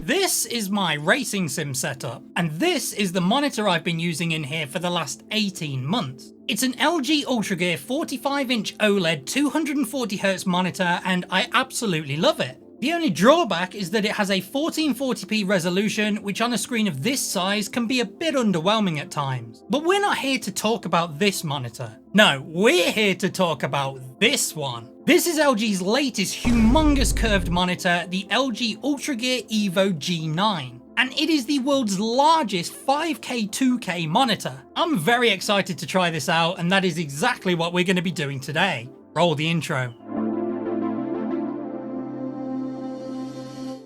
This is my racing sim setup, and this is the monitor I've been using in here for the last 18 months. It's an LG UltraGear 45-inch OLED 240Hz monitor, and I absolutely love it. The only drawback is that it has a 1440p resolution, which on a screen of this size can be a bit underwhelming at times. But we're not here to talk about this monitor. No, we're here to talk about this one. This is LG's latest humongous curved monitor, the LG UltraGear Evo G9. And it is the world's largest 5K 2K monitor. I'm very excited to try this out, and that is exactly what we're going to be doing today. Roll the intro.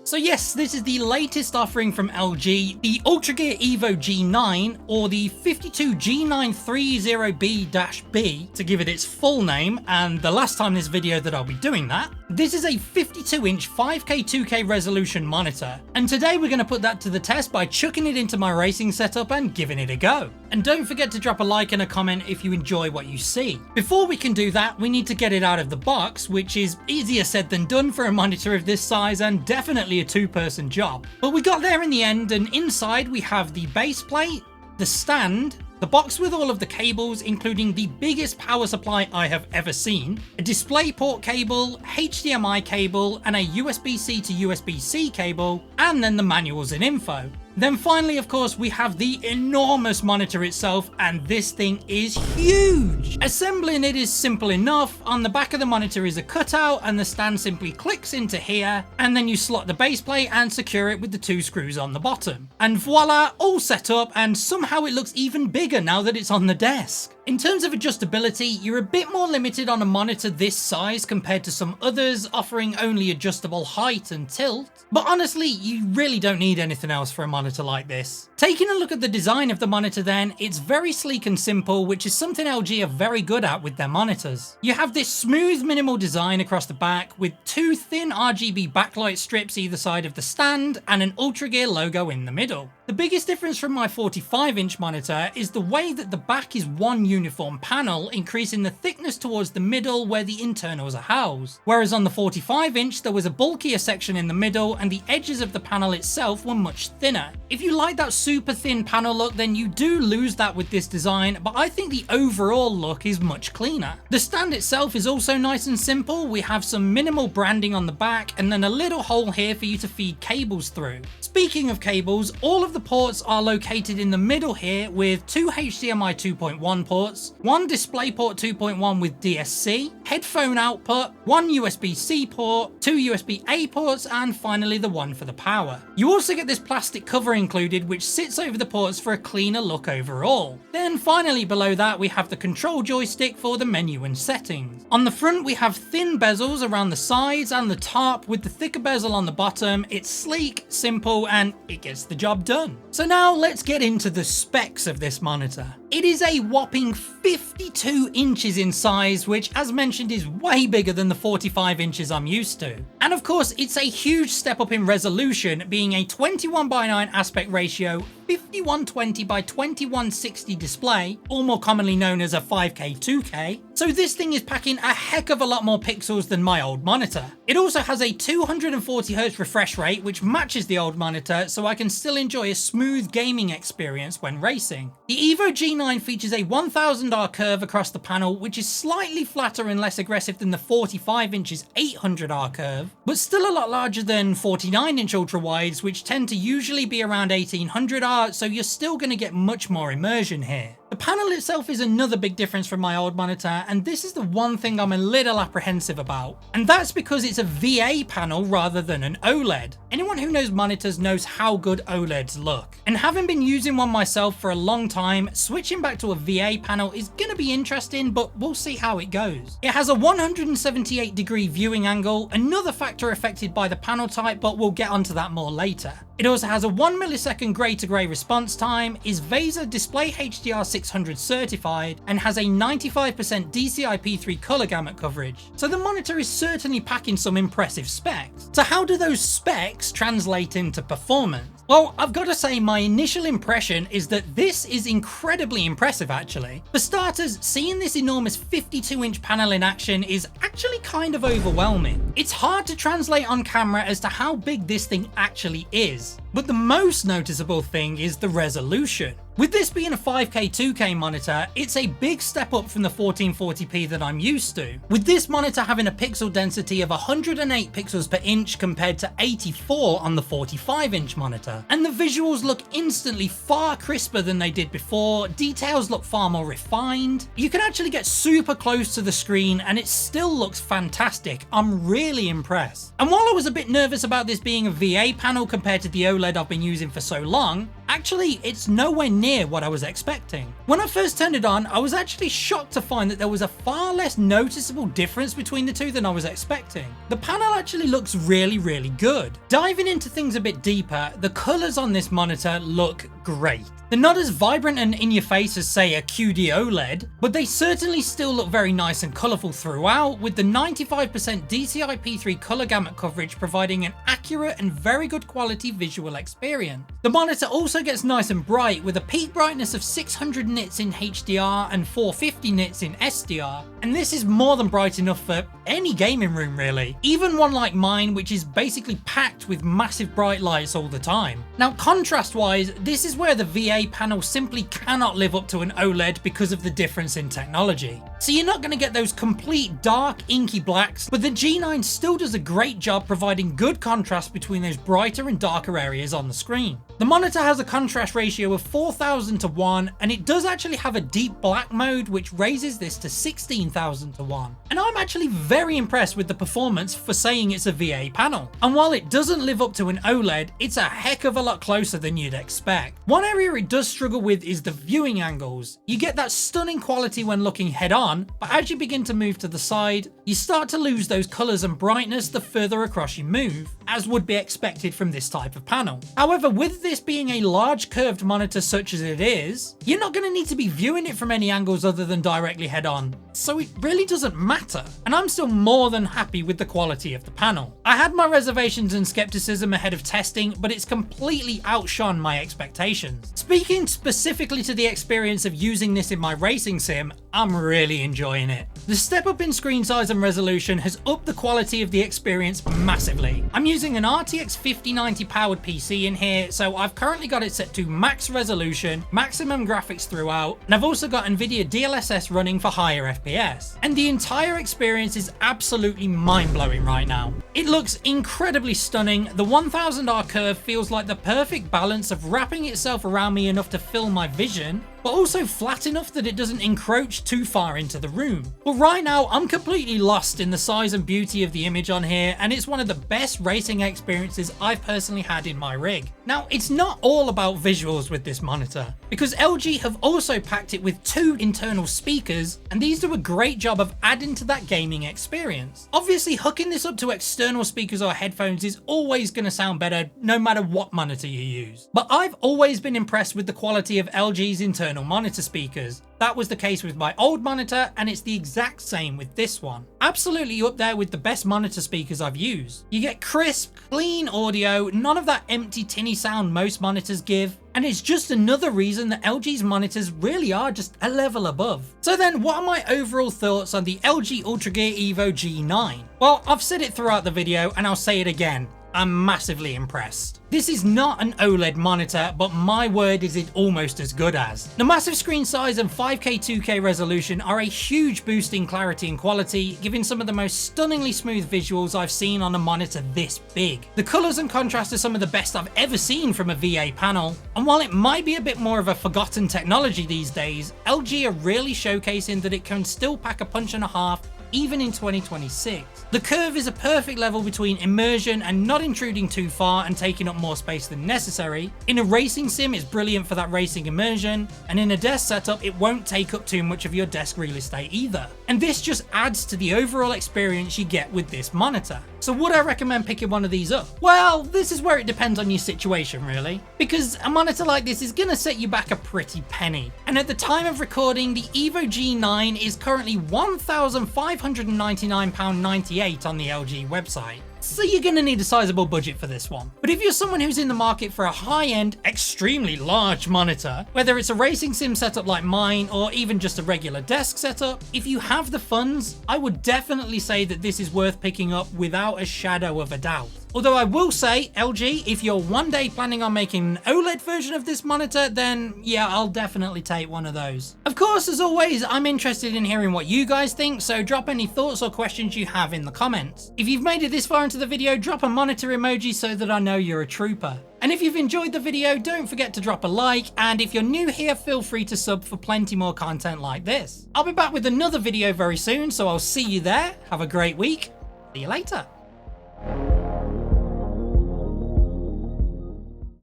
So yes, this is the latest offering from LG, the UltraGear Evo G9, or the 52G930B-B to give it its full name, and the last time in this video that I'll be doing that. This is a 52-inch 5K 2K resolution monitor, and today we're going to put that to the test by chucking it into my racing setup and giving it a go. And don't forget to drop a like and a comment if you enjoy what you see. Before we can do that, we need to get it out of the box, which is easier said than done for a monitor of this size and definitely a two-person job. But we got there in the end, and inside we have the base plate, the stand, the box with all of the cables, including the biggest power supply I have ever seen, a DisplayPort cable, HDMI cable, and a USB-C to USB-C cable, and then the manuals and info. Then finally, of course, we have the enormous monitor itself, and this thing is huge! Assembling it is simple enough. On the back of the monitor is a cutout, and the stand simply clicks into here, and then you slot the base plate and secure it with the two screws on the bottom. And voila, all set up, and somehow it looks even bigger now that it's on the desk. In terms of adjustability, you're a bit more limited on a monitor this size compared to some others offering only adjustable height and tilt, but honestly, you really don't need anything else for a monitor like this. Taking a look at the design of the monitor then, it's very sleek and simple, which is something LG are very good at with their monitors. You have this smooth minimal design across the back with two thin RGB backlight strips either side of the stand and an UltraGear logo in the middle. The biggest difference from my 45-inch monitor is the way that the back is one uniform panel, increasing the thickness towards the middle where the internals are housed. Whereas on the 45-inch there was a bulkier section in the middle and the edges of the panel itself were much thinner. If you like that super thin panel look, then you do lose that with this design, but I think the overall look is much cleaner. The stand itself is also nice and simple. We have some minimal branding on the back and then a little hole here for you to feed cables through. Speaking of cables, all of the ports are located in the middle here with two HDMI 2.1 ports, one DisplayPort 2.1 with DSC, headphone output, one USB-C port, two USB-A ports, and finally the one for the power. You also get this plastic cover included which sits over the ports for a cleaner look overall. Then finally below that we have the control joystick for the menu and settings. On the front we have thin bezels around the sides and the top with the thicker bezel on the bottom. It's sleek, simple, and it gets the job done. So now let's get into the specs of this monitor. It is a whopping 52 inches in size, which as mentioned is way bigger than the 45 inches I'm used to. And of course it's a huge step up in resolution, being a 21:9 aspect ratio, 5120 by 2160 display, or more commonly known as a 5K 2K. So this thing is packing a heck of a lot more pixels than my old monitor. It also has a 240Hz refresh rate, which matches the old monitor, so I can still enjoy a smooth gaming experience when racing. The Evo G9 features a 1000R curve across the panel, which is slightly flatter and less aggressive than the 45-inch's 800R curve, but still a lot larger than 49-inch ultra-wides, which tend to usually be around 1800R, so you're still going to get much more immersion here. The panel itself is another big difference from my old monitor, and this is the one thing I'm a little apprehensive about. And that's because it's a VA panel rather than an OLED. Anyone who knows monitors knows how good OLEDs look. And having been using one myself for a long time, switching back to a VA panel is going to be interesting, but we'll see how it goes. It has a 178-degree viewing angle, another factor affected by the panel type, but we'll get onto that more later. It also has a 1 millisecond grey to grey response time, is VESA Display HDR 600 certified, and has a 95% DCI-P3 color gamut coverage. So the monitor is certainly packing some impressive specs. So how do those specs translate into performance? Well, I've got to say my initial impression is that this is incredibly impressive actually. For starters, seeing this enormous 52-inch panel in action is actually kind of overwhelming. It's hard to translate on camera as to how big this thing actually is. FPS. But the most noticeable thing is the resolution. With this being a 5K 2K monitor, it's a big step up from the 1440p that I'm used to. With this monitor having a pixel density of 108 pixels per inch compared to 84 on the 45-inch monitor. And the visuals look instantly far crisper than they did before, details look far more refined. You can actually get super close to the screen and it still looks fantastic. I'm really impressed. And while I was a bit nervous about this being a VA panel compared to the OLED I've been using for so long, actually it's nowhere near what I was expecting. When I first turned it on, I was actually shocked to find that there was a far less noticeable difference between the two than I was expecting. The panel actually looks really good. Diving into things a bit deeper, the colors on this monitor look great. They're not as vibrant and in your face as say a QD OLED, but they certainly still look very nice and colourful throughout, with the 95% DCI-P3 colour gamut coverage providing an accurate and very good quality visual experience. The monitor also gets nice and bright with a peak brightness of 600 nits in HDR and 450 nits in SDR, and this is more than bright enough for any gaming room really, even one like mine which is basically packed with massive bright lights all the time. Now contrast wise, this is where the VA panel simply cannot live up to an OLED because of the difference in technology. So you're not going to get those complete dark inky blacks, but the G9 still does a great job providing good contrast between those brighter and darker areas on the screen. The monitor has a contrast ratio of 4000 to 1, and it does actually have a deep black mode which raises this to 16,000 to 1. And I'm actually very impressed with the performance for saying it's a VA panel. And while it doesn't live up to an OLED, it's a heck of a lot closer than you'd expect. One area it does struggle with is the viewing angles. You get that stunning quality when looking head on, but as you begin to move to the side, you start to lose those colors and brightness the further across you move, as would be expected from this type of panel. However, with this being a large curved monitor such as it is, you're not going to need to be viewing it from any angles other than directly head on, so it really doesn't matter. And I'm still more than happy with the quality of the panel. I had my reservations and skepticism ahead of testing, but it's completely outshone my expectations. Speaking specifically to the experience of using this in my racing sim, I'm really enjoying it. The step up in screen size and resolution has upped the quality of the experience massively. I'm using an RTX 5090 powered PC in here, so I've currently got it set to max resolution, maximum graphics throughout, and I've also got Nvidia DLSS running for higher FPS. And the entire experience is absolutely mind-blowing right now. It looks incredibly stunning. The 1000R curve feels like the perfect balance of wrapping itself around me enough to fill my vision, but also flat enough that it doesn't encroach too far into the room. But right now, I'm completely lost in the size and beauty of the image on here, and it's one of the best racing experiences I've personally had in my rig. Now, it's not all about visuals with this monitor, because LG have also packed it with 2 internal speakers, and these do a great job of adding to that gaming experience. Obviously, hooking this up to external speakers or headphones is always going to sound better no matter what monitor you use. But I've always been impressed with the quality of LG's internal monitor speakers. That was the case with my old monitor, and it's the exact same with this one. Absolutely up there with the best monitor speakers I've used. You get crisp, clean audio, none of that empty tinny sound most monitors give, and it's just another reason that LG's monitors really are just a level above. So then, what are my overall thoughts on the LG UltraGear Evo G9? Well, I've said it throughout the video, and I'll say it again. I'm massively impressed. This is not an OLED monitor, but my word is it almost as good as. The massive screen size and 5K 2K resolution are a huge boost in clarity and quality, giving some of the most stunningly smooth visuals I've seen on a monitor this big. The colours and contrast are some of the best I've ever seen from a VA panel, and while it might be a bit more of a forgotten technology these days, LG are really showcasing that it can still pack a punch and a half even in 2026. The curve is a perfect level between immersion and not intruding too far and taking up more space than necessary. In a racing sim, it's brilliant for that racing immersion, and in a desk setup, it won't take up too much of your desk real estate either. And this just adds to the overall experience you get with this monitor. So would I recommend picking one of these up? Well, this is where it depends on your situation really, because a monitor like this is gonna set you back a pretty penny. And at the time of recording, the Evo G9 is currently £1,599.98 on the LG website. So you're going to need a sizable budget for this one. But if you're someone who's in the market for a high-end, extremely large monitor, whether it's a racing sim setup like mine or even just a regular desk setup, if you have the funds, I would definitely say that this is worth picking up without a shadow of a doubt. Although I will say, LG, if you're one day planning on making an OLED version of this monitor, then yeah, I'll definitely take one of those. Of course, as always, I'm interested in hearing what you guys think, so drop any thoughts or questions you have in the comments. If you've made it this far into the video, drop a monitor emoji so that I know you're a trooper. And if you've enjoyed the video, don't forget to drop a like, and if you're new here, feel free to sub for plenty more content like this. I'll be back with another video very soon, so I'll see you there. Have a great week. See you later.